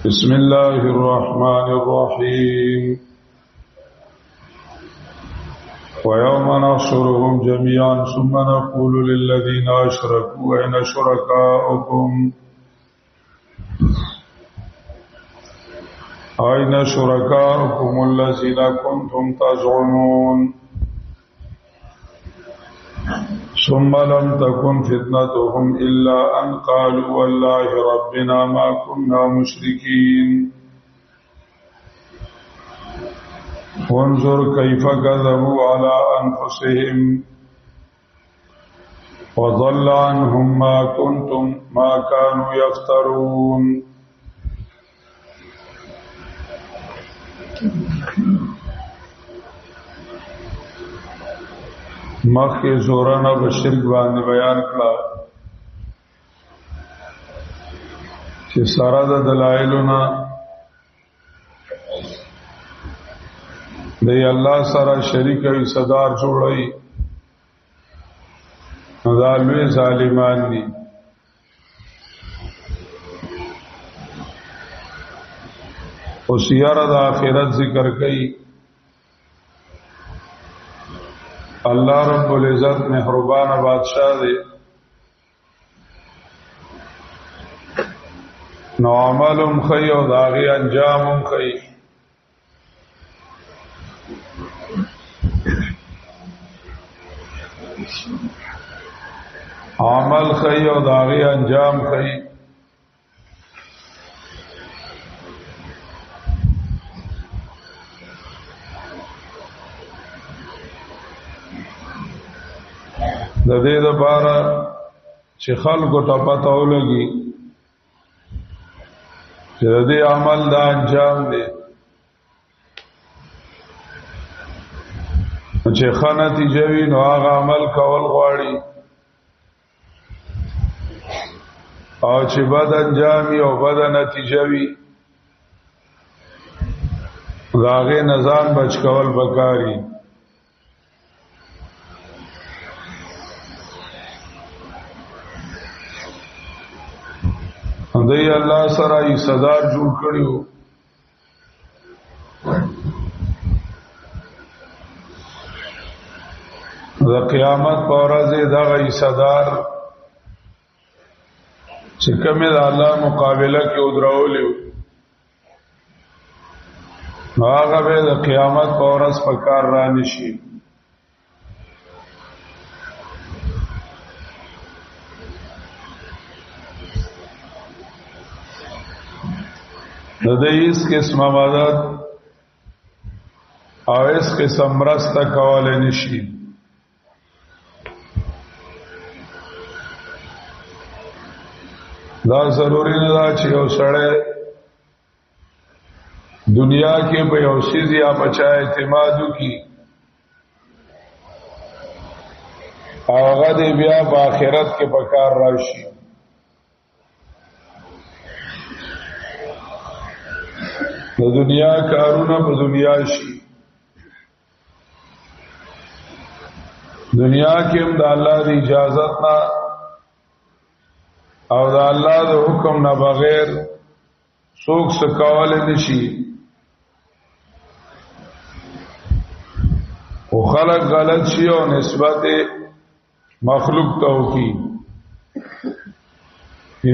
بسم الله الرحمن الرحيم ويوم نحشرهم جميعا ثم نقول للذين أشركوا أين شركاؤكم الذين كنتم تزعمون ثم لم تكن فتنتهم إلا أن قالوا والله ربنا ما كنا مشركين وانظر كيف كذبوا على أنفسهم وضل عنهم ما كانوا يفترون. مخی زورنا بشرک باندې بیان کړه چې سره د دلایلنا د الله سره شریک او صدر جوړي نو دا لوی ظالمان دي. او سیاره د آخرت ذکر کوي. اللہ رب العزت مہربان بادشاہ دے نو عملم خی او داغی انجامم خی. عمل خی او داغی انجام خی. د دې لپاره چې خلکو ته پته ولګي چې د دې عمل دا انجام دی چې ښه نتیجه وي نو هغه عمل کول غواړي او چې بد انجام وي او بد نتیجه وي د هغې نه ځان بچ کول پکاري. دی الله سره ای صدر جوړ کړیو د قیامت په ورځ دغه ای صدر چې کومه د الله مقابله کې ودرولې هغه به د قیامت په ورځ په کار را نشي. د دې اس قسم مدد او اس قسم مرسته کول نشي. دا ضروری نه ده چې یو سړی دنیا کې په یو شی یا بچا اعتماد وکړي او هغه دې بیا په آخرت کې په کار راشي. د دنیا کارونه په دنیا شي. دنیا کې هم د الله د اجازت نه او د الله د حکم نه بغیر څوک څه کولای نشي. او خلق غلط شي او نسبت مخلوق ته وکي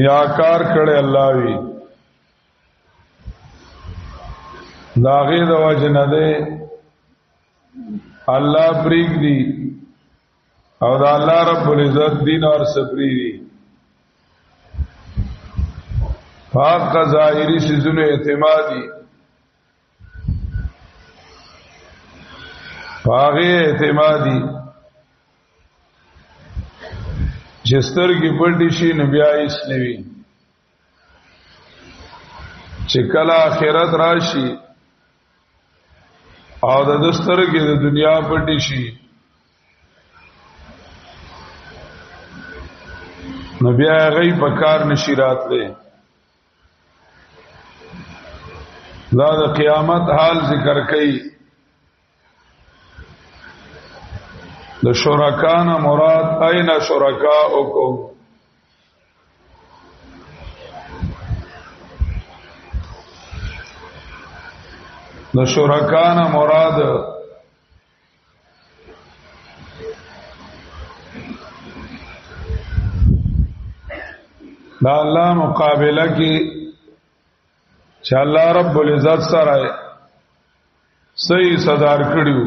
یا کار کړي الله وی داغی دا وجه نده اللہ پریگ دی او دا اللہ رب العزت دین اور سپری دی پاک کا ظاہری سیزن اعتمادی پاگی اعتمادی جستر کی پلٹی شی نبیائیس نوی چکل آخرت راشی او د دستر کې د دنیا پټی شي نو بیا هغه په کار نشي راتله. دا د قیامت حال ذکر کړي. د شرکان مراد اين شرکاؤکم د شرکانا مراد دا الله مقابله کې چې الله رب العزت سره صحیح صدر کړیو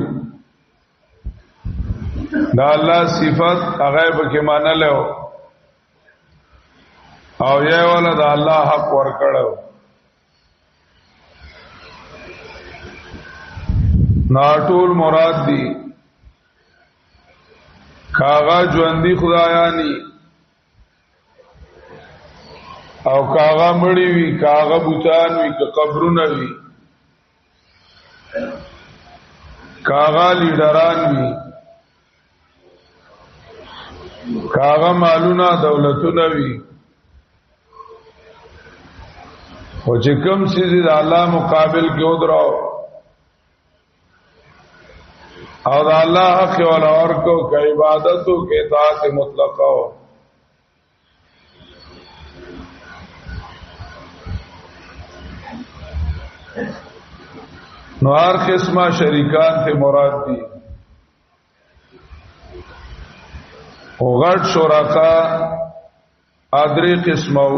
دا الله صفات هغه به کې مانلو او یې ولا دا الله حق ور کړو ناټول مراد دی کاغا ژوندۍ خدایانی او کاغا مړی وی کاغا بوتان وی که قبرونه وی کاغا لیډران وی کاغا مالونه دولتونه وی او چې کوم سيزي د الله مقابل کې ودراو او د الله حق ولا ورکو کې عبادتو کې اطاعت مطلقه او نو هر قسمه شریکان ته مراد دي او غټ شرکا ادري قسمه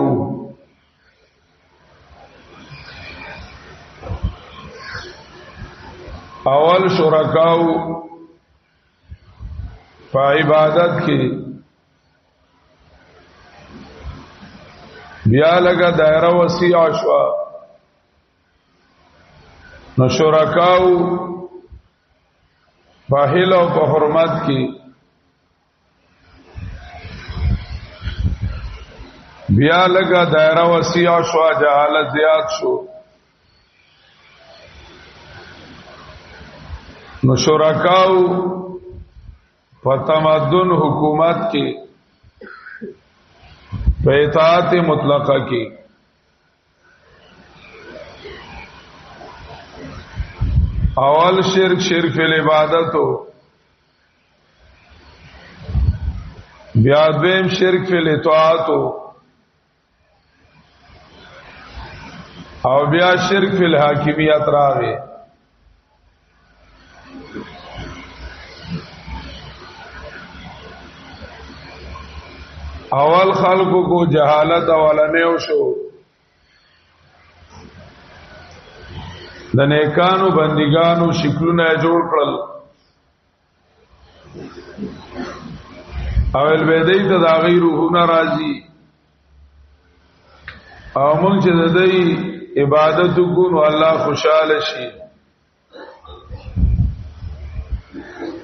اول شرکاو په عبادت کې بیا لگا دایره وسیع شو نو شرکاو په هیل او په حرمت کې بیا لگا دایره وسیع شو جهالت زیات شو نو شرکاو په تمدن حکومت کې په اطاعت مطلقه کې اول شرک فی العبادت بیا دویم شرک فی الاطاعت او بیا شرک فی الحاکمیت راغی اول خلقو کو جہالت اولنیو شو د نیکانو بندگانو شکلونه جوړ کړل اول بدای ته دا غیرونه راضی او مونږ چې د دې عبادت کوو الله خوشاله شي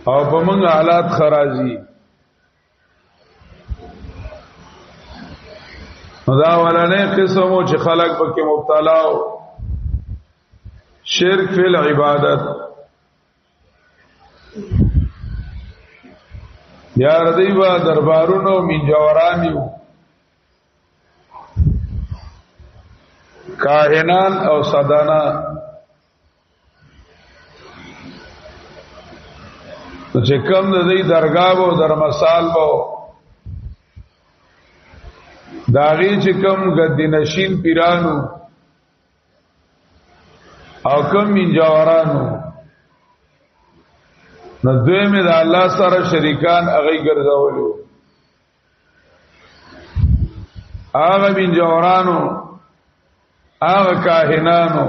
او په مونږ حالات خرازي دا ولنه قسمو چې خلق پکې مبتلا او شرک فی العبادت یا ردی با دربارونو منجورانیو کاهنان او صدانا چې کوم د دې درگاه او درمسال بو داغی چې کم گدینشین پیرانو او کم منجورانو نو دوی میں دا اللہ سره شریکان اغی گرزولو آغا منجورانو آغا کاہنانو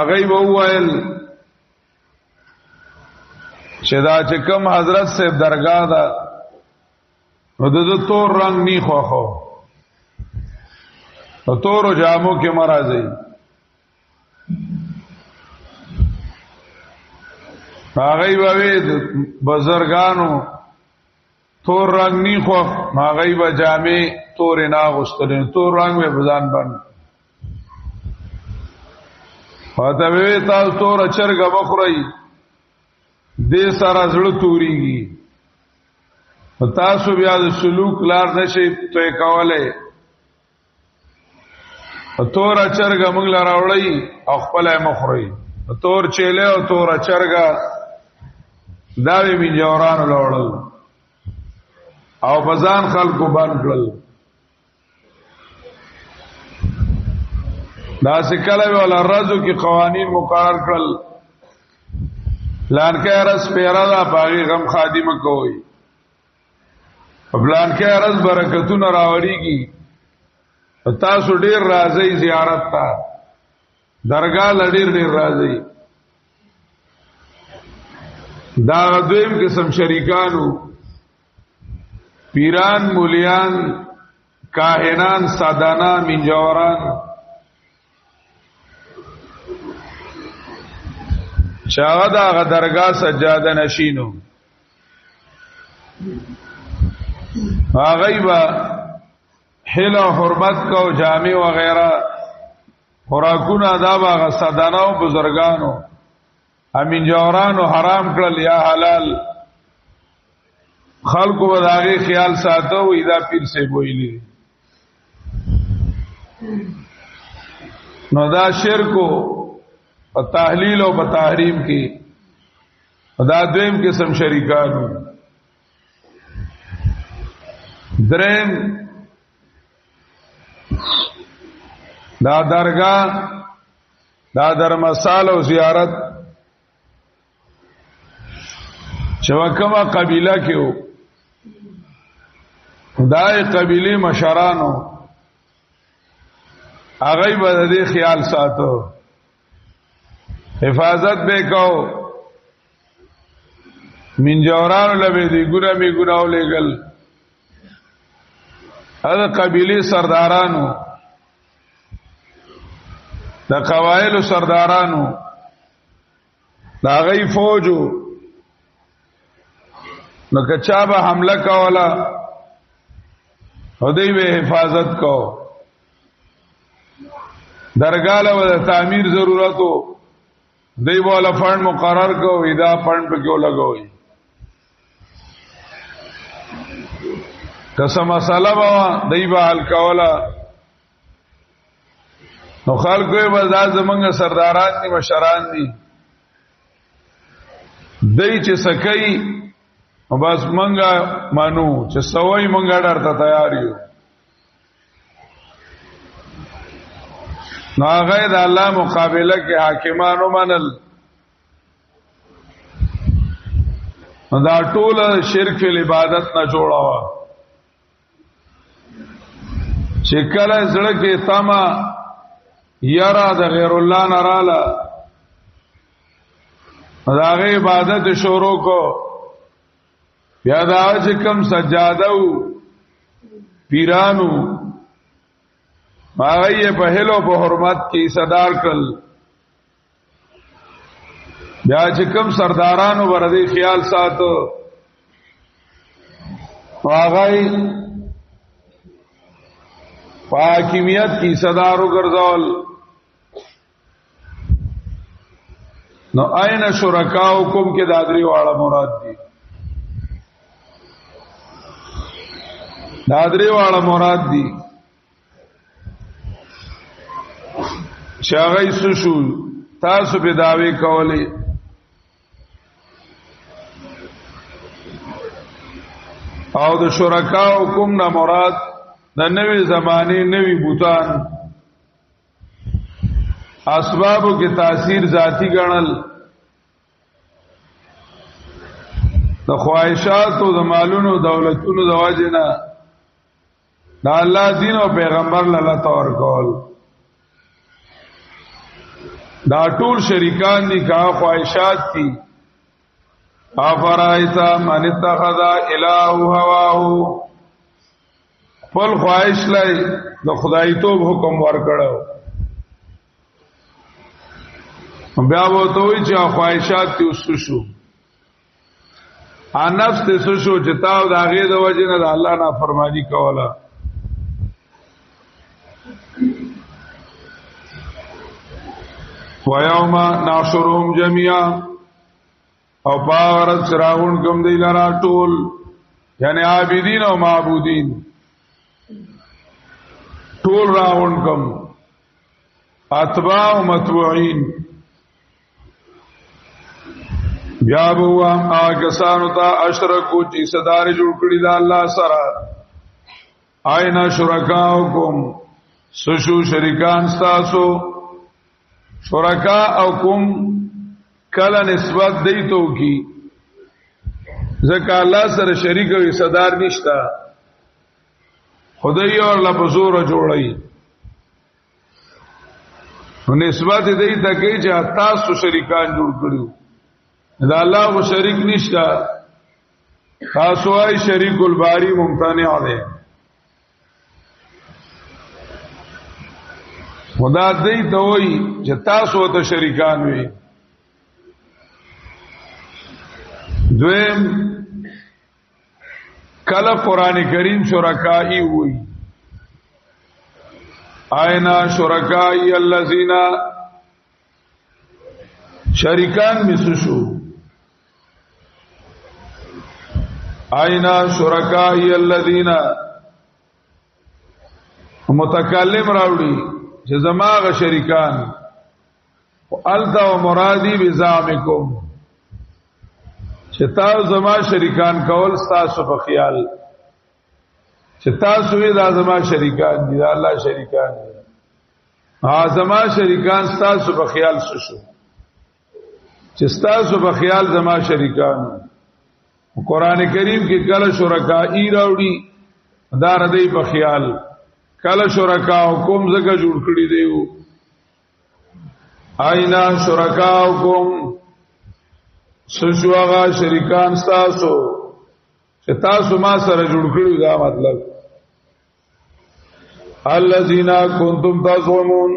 اغی بوویل چدا چې کم حضرت سے درگاہ دا نو د تور رنگ نی خوخو نو تورو جامو کې مرাজি هغه وی بزرگانو تور رنگ نی خوخ هغه و جامې تور نه غوستل تور رنگ به بزان باندې فاته وی تاسو تور چرګه بخوري دې سره زړه توريږي تاسو بیا د سلوک لار نشي توې کوله تور چرګه موږ لار راوړی او خپل مخوري تور چيله او تور چرګه دا وی منجوران لوړل او بزان خلکو باندې کړل دا سکله ولا رزو کې قوانین مقرر کړل پلان کې رس پیرا دا باغی غم خادمه کوي پلان کې رس برکتونه راوړيږي تاسو ډیر راځي زیارت ته درگاہ لډیر ډیر راځي دا دویم قسم شریکانو پیران مولیان کاهنان سادانان منجوران چاغه دا درگاہ سجاده نشینو غیبا حل و حرمت کو جامع وغیرہ خوراکون آداب آغا سادانو بزرگانو امین جورانو حرام کړل یا حلال خلقو بداغی خیال ساتو ایدا پیر سے بوئیلی نو دا شرکو په تحلیل او په تحریم کې دا دویم قسم شریکانو درم دا درگاہ دا درمسال او زیارت چوکما قبیله کېو دای قبیله مشرانو هغه به دې خیال ساتو حفاظت به کو منجورانو لبه دی ګره می ګراو لګل هغه قبیله سردارانو د قبایل سردارانو دا غي فوجو نو کچا به حمله کولا هدی به حفاظت کو درگاہ له تعمیر ضرورتو دی بولا فند مقرر کو ادا فند په کېو لګوي قسم مساله با دی به حل کولا نو خلکو به ځا زمونږ سرداران دي مشران دي دی چې سکی بس منګه مانو چې سوي منګه ډارته تیار یو نو هغه د الله مقابله کې حاکمانو منل دا ټول شرک فی عبادت نه جوړاوه چې کله زړه کې تما یرا د غیر الله نه رااله دا غي عبادت شروع کو بیا دا چې کم سجاده پیرانو هغه په هلو په حرمت کې صدر کړل بیا چې کم سردارانو ورته خیال ساتو هغه حاکمیت کی صدارو ګرځول نو اين شرکاوکم کې دادری واړه مراد دي دادری واړه مراد دي شاغی سشو تاسو په داوی کولی او د شرکاو کوم نه مراد د نوې زمانه نوې بوتان اسبابو کې تاثیر ذاتی ګڼل د خواهشات او د مالونو دولتونو د واجنه دا الله دین او پیغمبر لاله تور کول دا ټول شریکان دي کا خواہشات دي افرایتا من اتخذ الہ هواه خپل خواہش لای د خدای توب حکم ورکړو بیا وته وی چې خواہشات دي وسشو ان نفس ته وسشو چې تاو د هغه د وجه نه د الله نافرمانی کوله وَيَوْمَ نَحْشُرُهُمْ جَمِيعًا او باورت سراغون کم دی لرا ټول یعنی عابدین او معبودین ټول راغون کم اتباع و متبوعین بیا بوا آگسانو تا اشرکو چی صدار جوڑ کری دا اللہ سرا آئینا شرکاؤکم سشو شرکان ستاسو شرکا او کوم کله نسبت دیتو کی ځکه الله سره شریک او صدر نشتا خدای اور لپزور جوړی نو نسبت دی ته کوي چې تاسو شریکان جوړ کړیو دا الله و شریک نشتا تاسو ای شریک الباری ممتنع دی خدا دی ته وای چې تاسو ته شریکان وي دویم کله قران کریم شرکائی وی آئینا شرکائی الذین شریکان مسوشو آئینا شرکائی الذین متکلم راوڑی چې زماغ شریکان التا و مرادی بزامکم چې تاسو زما شریکان کول تاسو په خیال چې تاسو وی دا زما شریکان دي الله شریکان دي زما شریکان تاسو په خیال شو چې تاسو په خیال زما شریکان قرآن کریم کې کله شرکائی راوړي دا ردی په خیال کله شرکا حکم زګه جوړ کړی دیو آینا شرکا حکم سشواغا شریکان تاسو چې تاسو ما سره جوړ کړی دا مطلب الذین کنتم تزعمون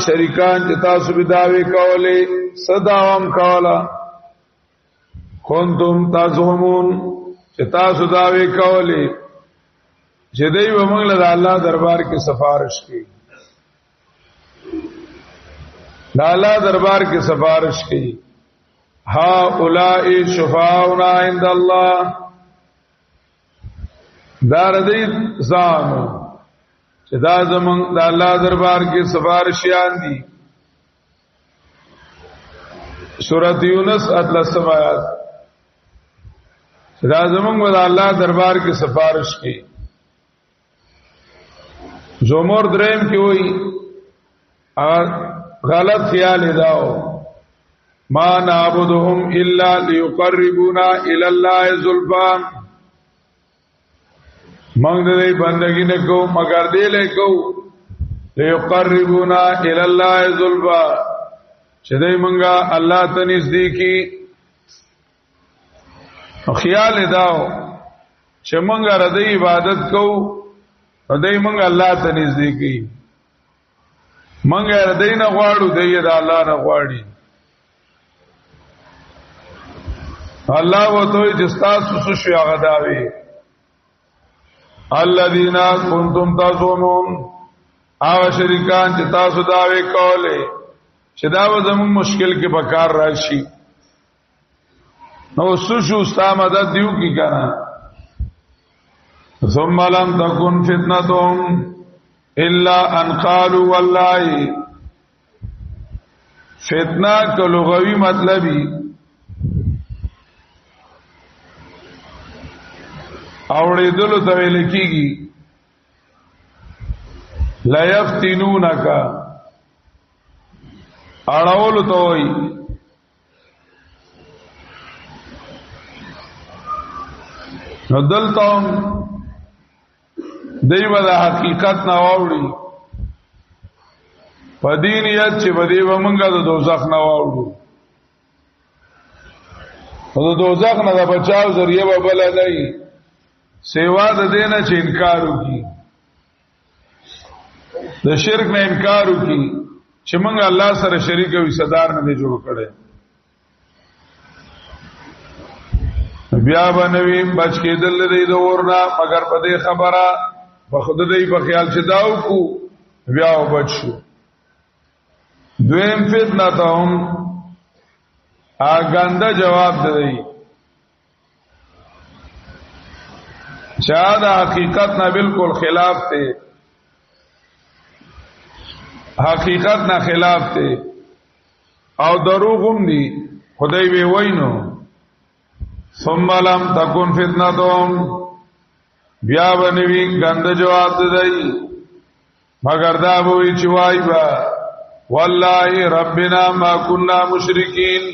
شریکان چې تاسو به داوی کولې صداوم کولا کنتم تزعمون چې تاسو داوی کولې چې دوی به موږ له الله دربار کې سفارش کوي د الله دربار کې سفارش کوي ها اولئک شفاعنا عند الله دار دې ځان چې دا زمون د الله دربار کې سفارشیان دي سورۃ یونس اتلسم آیات دا زمون د الله دربار کې سفارش کوي زمر دریم کې وای غلط خیال داو ما نعبدهم الا ليقربونا الى الله زلفا موږ دې بندګی نه کو مگر دې له کو ليقربونا الى الله زلفا چې دې مونږه الله ته نزدیکی خیال داو چې مونږه ردی عبادت کو دې مونږه الله ته نزدیکی مونږه ردی نه غواړو دې دا الله نه غواړي الله وتوي جستاسو سشي غداوي الذين كنتم تزعمون او شریکان چې تاسو داوي کوله چې دا زموږ مشکل کې بکار راشي نو سشو ستا مدد دیو کی کنه ثم لم تكن فتنتهم الا ان قالوا والله فتنه کو لغوي مطلبي اوړې دلو ته ویل کیږي لا یفتنونک اړول ته وي نو دلته دیو د حقیقت نه واوړي په دینیت چې بده و مونږه د دوزخ نه واوړو د دوزخ نه د بچاو ذریعہ به بل نه سیوا د دینه چې انکار وکي د شرک نه انکار وکي چې موږ الله سره شریک وي صدر نه جوړ کړي بیا باندې بچ کېدل دې د ورنا مگر په دې خبره په خود دې په خیال چې داو کو بیا وبچو دویم فتنه تاهم اګنده جواب دی چا دا حقیقت نه بالکل خلاف ته حقیقت نه خلاف ته او دروغم دي خدای وی وینو ثم لم تكن فتنتهم بیا بنوی گند جواب دی مگر دا وی چې وای با والله ربنا ما كنا مشرکین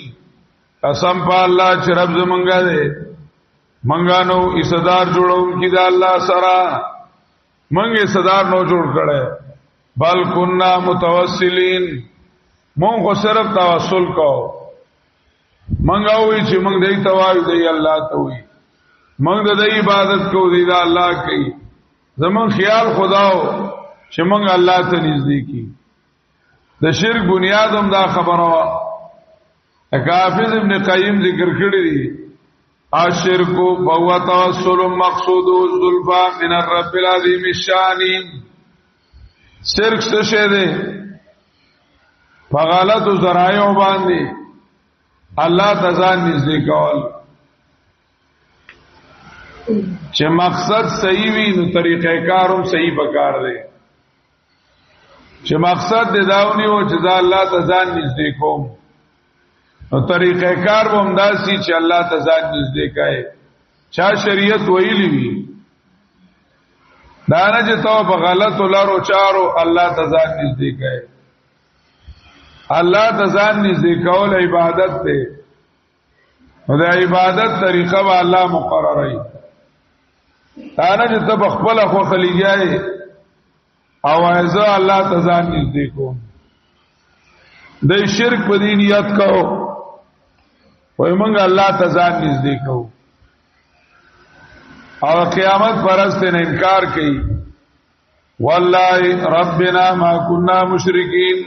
قسم په الله چې رب زمونږه دې مونږه نو ایصدار جوړون کی دا الله سره مونږه ایصدار نو جوړ کړي بل كنا متوسلین مونږ صرف توسل کو مونږه وی چې مونږ دې توایو دی الله ته وی مونږ د عبادت کو دی دا الله کوي زمون خیال خداو چې مونږ الله ته نږدې کی د شرک بنیاد هم دا خبره حافظ ابن قیم ذکر کړی دی الشرک فهو توسل مقصود الزلفى من الرب العظیم الشان شرک څه شه دی په غلط ذرایع باندې الله تعالی نږدې کول چې مقصد صحیح وي نو طریقې کاروم صحیح پکار دی چې مقصد دې داونی و چې دا الله تعالی نږدې کوم نو طریقې کار به همداسي چې الله تعالی نږدې کای چا شریعت ویلی وی دا نه چې تو په غلط لارو چارو الله تعالی نږدې کای الله تعالی نږدې کول عبادت ده نو د عبادت طریقه به الله مقررای دا نه چې ته خپل خو خلیږي او ایزه الله تعالی نږدې کوم د شرک په دین یاد کو وای مونږ الله تعالی نږدې کو او قیامت پرسته نه انکار کوي والله ربنا ما كنا مشرکین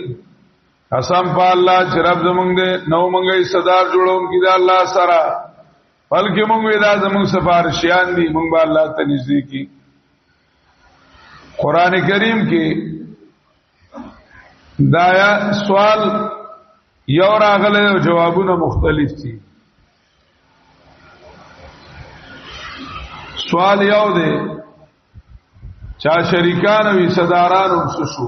قسم په الله چې رب زمونږ دې نو مونږه صدر جوړون کی دا الله سره بلکې مونږ دا زمونږ سفارشیان دي مونږ به الله ته نږدې کی قران کریم کې دا سوال یو راغله او جوابونه مختلف دي سوال یو دی چا شریکان او صداران هم شو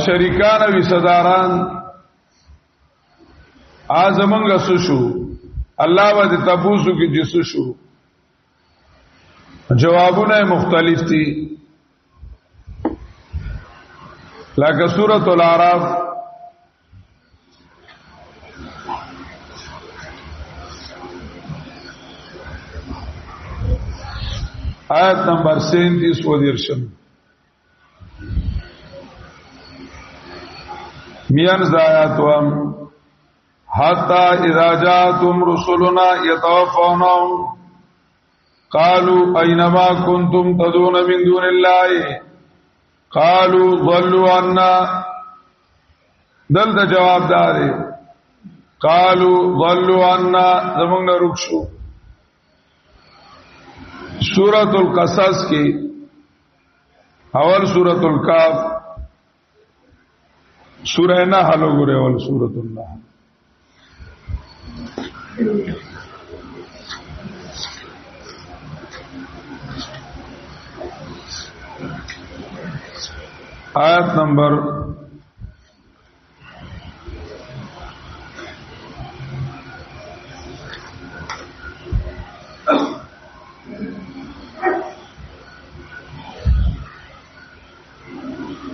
شریکان او صداران ازمنګ سشو الله باندې تاسو کې جسو شو جوابونه مختلف دي لکه سورۃ الاعراف آیت نمبر 37 و دیرشم میانز آیات وام حتی اذا جاءتم رسلنا يتوفونهم قالوا اينما كنتم تدعون من دون الله قالوا ضلوا عنا دلته جواب دار قالوا ضلوا عنا زمونږ رخصو سورۃ القصص کی اول سورۃ الکاف سورہ نحل وګوره اول سورۃ النحل آیت نمبر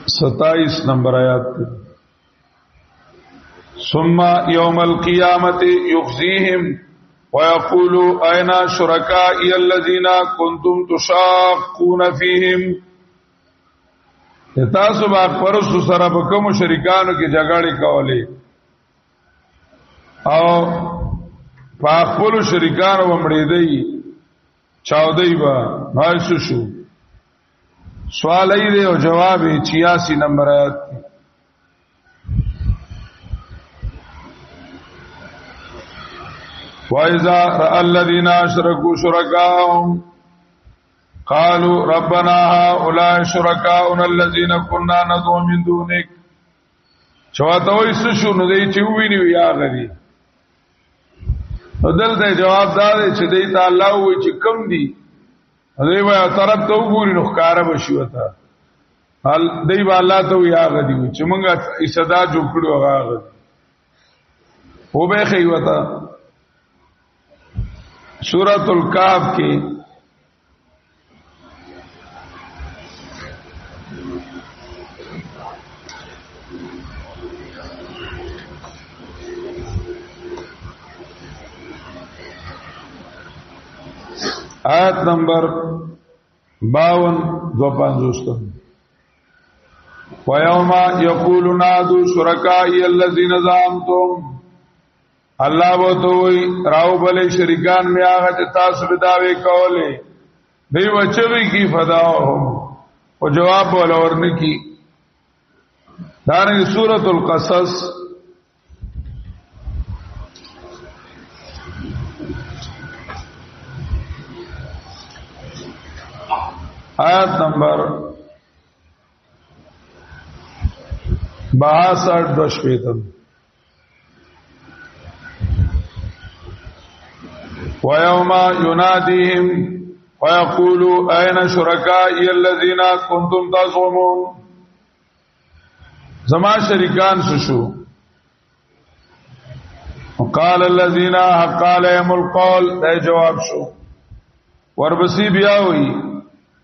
27 نمبر آیات ثم يوم القيامة يخزيهم ويقول أين شركائي الذين كنتم تشاقون فيهم تاسو با پرستو سره په کوم شریکانو کې جګړه کولې او په خپل شریکانو ومړې دی چاودای با نایسو شو سوال ای او جواب 86 نمبر آیات وَإِذَا رَأَى الَّذِينَ أَشْرَكُوا شُرَكَاءَهُمْ قالوا ربنا هؤلاء شركاؤنا الذين كنا ندعو من دونك چواته وې شو نو دی چې ویني یا غري دلته جواب دار چې دی ته الله وې چې کم دي دی وای طرف ته وګوري نو ښکارا بشي وتا حال دی با الله ته یا غدي چې مونږه صدا جوړ کړو هغه و به خي وتا سورۃ الکهف کې آیت نمبر 52 وَيَوْمَ يَقُولُ نَادُوا شُرَكَائِيَ الَّذِينَ زَعَمْتُمْ الله وتوي راو بلې شریکان مې هغه چې تاسو به داوي کوله دی وچوي کی فداهم او جواب ولورن کی دارنګه سورۃ القصص آیت نمبر 62 وَيَوْمَ يُنَادِيهِمْ وَيَقُولُ أَيْنَ شُرَكَائِيَ الَّذِينَ كُنتُمْ تَزْعُمُونَ زما شریکان شو وقال الذين حق عليهم القول دا جواب شو وربسی بیا وی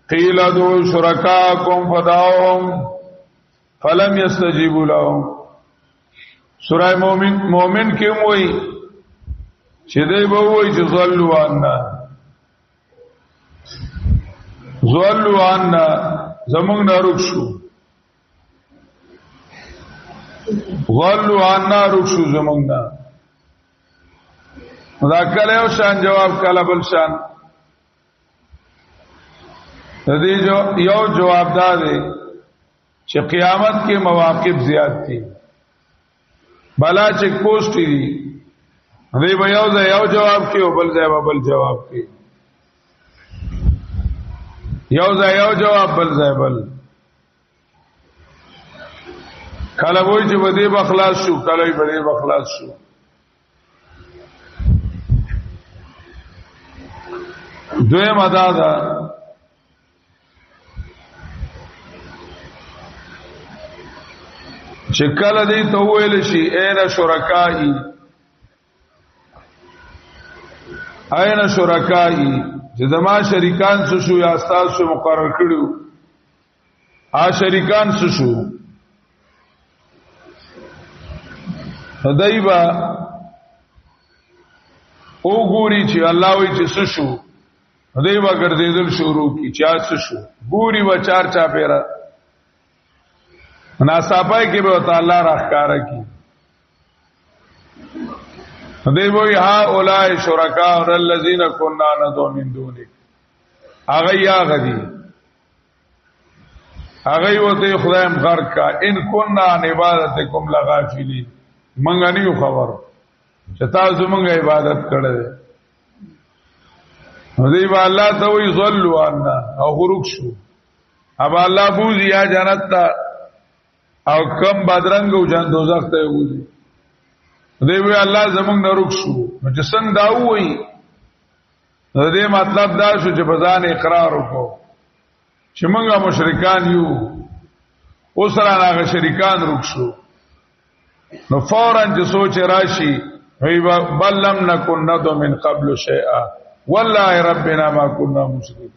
قیل ادعوا شرکاءکم فدعوهم فلم يستجيبوا لهم سورہ مومن کې وی چې دی به وای چې ضلوا عنا زمونږ نه رک شو ضلوا عنا رک شو زمونږ نه دا کله یو شان جواب کله بل شان دې یو جواب دا دی چې قیامت کې مواقف زیات دي بلا چیک پوسټ دي دې به یو جواب کې او بل ځای بل جواب کې یو جواب بل ځای بل کله وای چې بده بخلاص شو کله بده بخلاص شو دوی مدادا چې کله دې ته ویل شي اين شرکای چې زما شریکان څه شو یا تاسو مقرر کړو شریکان څه شو هدایبا او ګوري چې الله وی چې څه شو هدایبا ګرځیدل شروع کی چې څه شو ګوري و چار چا پیرا مناسبای کې به تعالی راخاره کی دی وی ها اولای شرکاء الذین كنا ندعو من دونک اغه غدی اغه وته خدایم غر کا ان كنا عن عبادتکم لغافلین منګ نه خبر چې تاسو مونږه عبادت کړل دی با الله ته وی صلوا عنا او غرق شو ابا الله بوزي یا جنت تا او کم بدرنګ او جن دوزخ ته وځي دی وی الله زمونږ نه رک شو چې څنګه دا وایي دې مطلب دا شو چې بزان اقرار وکړو چې موږ مشرکان یو اوس را هغه شریکان رک شو نو فورا چې سوچ راشي وی بل لم نكن ندعو من قبل شيئا والله ربنا ما كنا مشرکین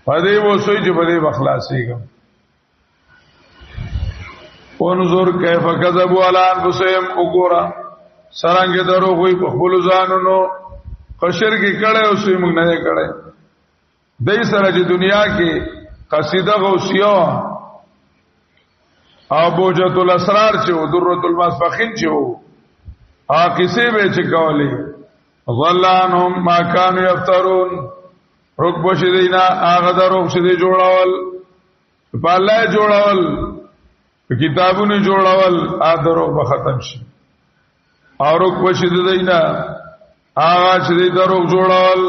پدې وو سوچ چې پدې بخلاصيګم انظر کیف کذبوا علی انفسهم وګورا سرانګه درو وي په خپل ځانونو قشر کې کړه او سوی موږ نه کړه دای سره چې دنیا کې قصیده غوثیه او بوجت الاسرار چې او درۃ المسفخین چې او کیسه به چې کولې ظلانهم ما كانوا يفترون رکب شدینا هغه درو شدی جوړول په الله جوړول کتابونه جوړول ادرو به ختم شي او رکب شدینا هغه چې درو جوړول